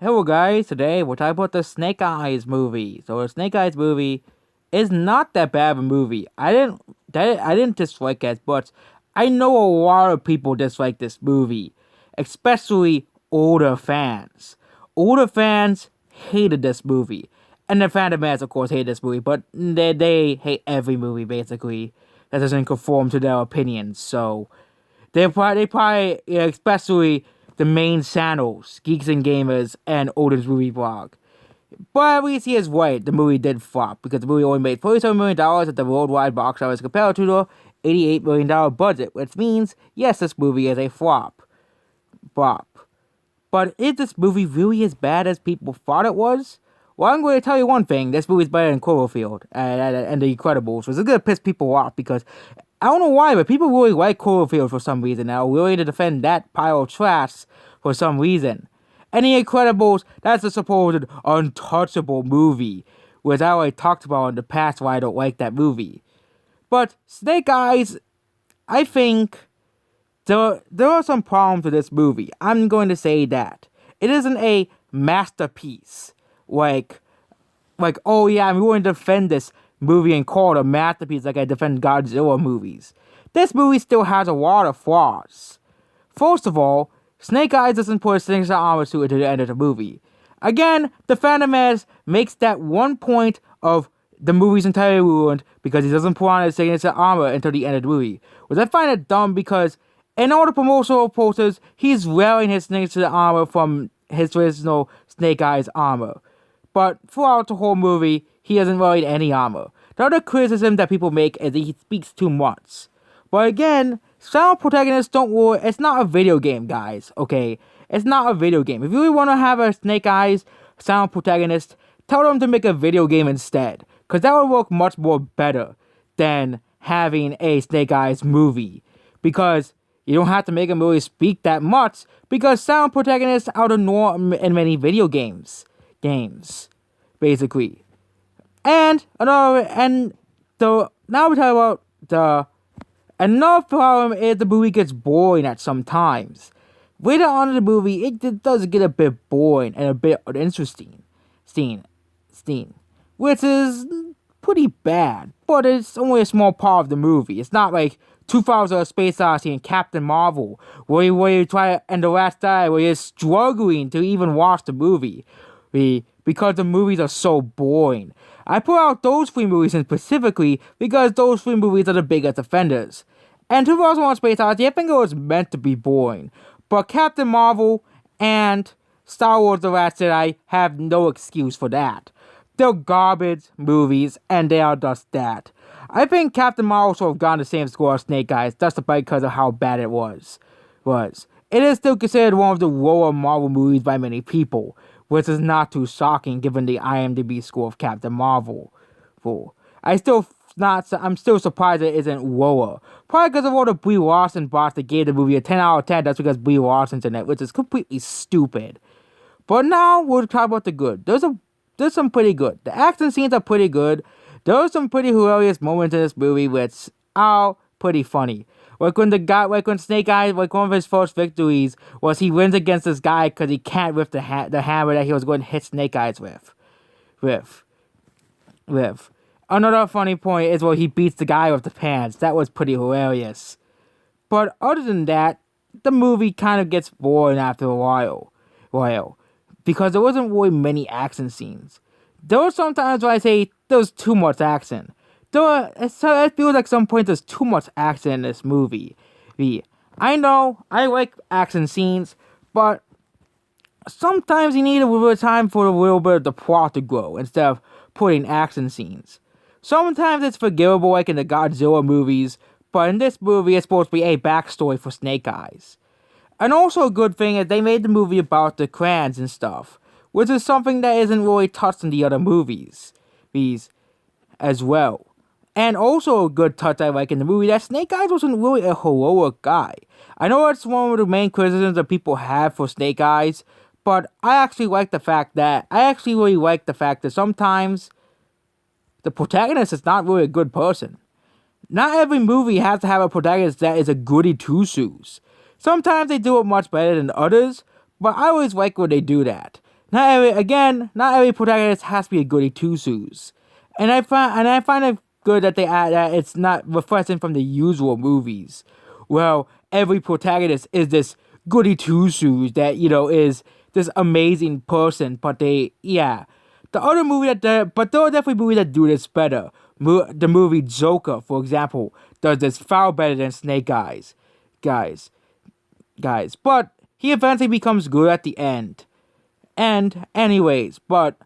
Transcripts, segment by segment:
Hello guys, today we're talking about the Snake Eyes movie. So the Snake Eyes movie is not that bad of a movie. I didn't dislike it, but I know a lot of people dislike this movie, especially older fans. Older fans hated this movie. And the fandom fans of course hate this movie, but they hate every movie basically that doesn't conform to their opinions. So they probably especially the main channels, Geeks and Gamers and Odin's Movie Vlog. But at least he is right, the movie did flop, because the movie only made $47 million at the worldwide box office compared to the $88 million budget, which means, yes, this movie is a flop. Flop. But is this movie really as bad as people thought it was? Well, I'm going to tell you one thing. This movie's better than Cloverfield and The Incredibles, which is going to piss people off because I don't know why, but people really like Cloverfield for some reason. Now, willing to defend that pile of trash for some reason. And The Incredibles, that's a supposed untouchable movie, which I already talked about in the past why I don't like that movie. But Snake Eyes, I think there are some problems with this movie. I'm going to say that. It isn't a masterpiece. Like, oh yeah, I'm going to defend this movie and call it a masterpiece like I defend Godzilla movies. This movie still has a lot of flaws. First of all, Snake Eyes doesn't put a signature armor suit into the end of the movie. Again, the Phantom Menace makes that one point of the movie's entirely ruined because he doesn't put on his signature armor until the end of the movie. Which I find it dumb because in all the promotional posters, he's wearing his signature armor from his original Snake Eyes armor. But throughout the whole movie, he hasn't wearing any armor. The other criticism that people make is that he speaks too much. But again, silent protagonists don't work. It's not a video game, guys, okay? It's not a video game. If you really want to have a Snake Eyes silent protagonist, tell them to make a video game instead. Because that would work much more better than having a Snake Eyes movie. Because you don't have to make him really speak that much, because silent protagonists are the norm in many video games. Basically. And now we're talking about another problem is the movie gets boring at some times. Later on in the movie, it does get a bit boring and a bit uninteresting. Which is pretty bad, but it's only a small part of the movie. It's not like 2000 Space Odyssey and Captain Marvel, where you try and the last die where you're struggling to even watch the movie. Because the movies are so boring. I put out those three movies specifically because those three movies are the biggest offenders. And 2001 Space Odyssey, I think it was meant to be boring. But Captain Marvel and Star Wars The Last Jedi have no excuse for that. They're garbage movies, and they are just that. I think Captain Marvel should have gotten the same score as Snake Eyes, just because of how bad it was. It is still considered one of the lower Marvel movies by many people, which is not too shocking given the IMDb score of Captain Marvel. I'm still surprised it isn't lower. Probably because of all the Brie Larson bots that gave the movie a 10 out of 10 just because Brie Larson's in it, which is completely stupid. But now we'll talk about the good. There's some pretty good. The action scenes are pretty good. There are some pretty hilarious moments in this movie which are pretty funny. Like when Snake Eyes, like one of his first victories was he wins against this guy because he can't lift the hammer that he was going to hit Snake Eyes with. Another funny point is where he beats the guy with the pants. That was pretty hilarious. But other than that, the movie kind of gets boring after a while. Because there wasn't really many action scenes. There were some times where I say there was too much action. It feels like some point there's too much action in this movie. I know, I like action scenes, but sometimes you need a little bit of time for a little bit of the plot to grow instead of putting action scenes. Sometimes it's forgivable like in the Godzilla movies, but in this movie it's supposed to be a backstory for Snake Eyes. And also a good thing is they made the movie about the clans and stuff, which is something that isn't really touched in the other movies. These as well. And also a good touch I like in the movie that Snake Eyes wasn't really a heroic guy. I know that's one of the main criticisms that people have for Snake Eyes, but I actually really like the fact that sometimes the protagonist is not really a good person. Not every movie has to have a protagonist that is a goody two-shoes. Sometimes they do it much better than others, but I always like when they do that. not every protagonist has to be a goody two shoes, and I find it good that they add that it's not refreshing from the usual movies. Well, every protagonist is this goody two shoes that is this amazing person, but the other movie but there are definitely movies that do this better. The movie Joker, for example, does this far better than Snake Eyes, guys, But he eventually becomes good at the end. And anyways, but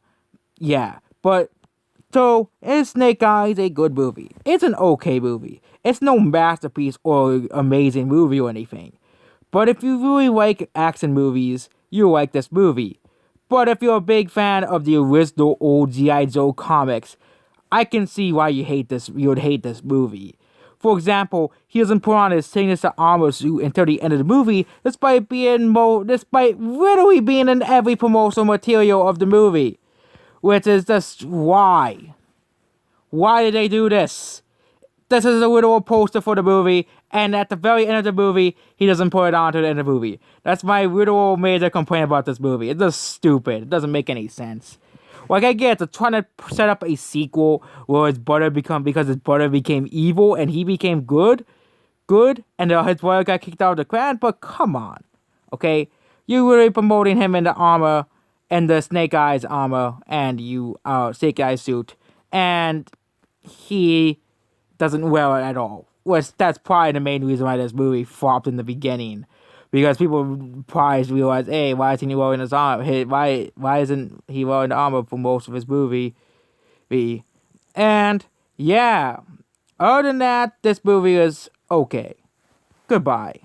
so is Snake Eyes a good movie? It's an okay movie. It's no masterpiece or amazing movie or anything. But if you really like action movies, you'll like this movie. But if you're a big fan of the original old G.I. Joe comics, I can see why you would hate this movie. For example, he doesn't put on his signature armor suit until the end of the movie, despite literally being in every promotional material of the movie. Which is just why? Why did they do this? This is a literal poster for the movie, and at the very end of the movie, he doesn't put it on to the end of the movie. That's my literal major complaint about this movie. It's just stupid. It doesn't make any sense. Like, I get they're trying to set up a sequel where because his brother became evil and he became good, and his brother got kicked out of the clan, but come on, okay? You're really promoting him in the armor, and the Snake Eyes armor, and Snake Eyes suit, and he doesn't wear it at all. That's probably the main reason why this movie flopped in the beginning. Because people probably realize, hey, why isn't he wearing his armor? Why isn't he wearing the armor for most of his movie? And yeah, other than that, this movie is okay. Goodbye.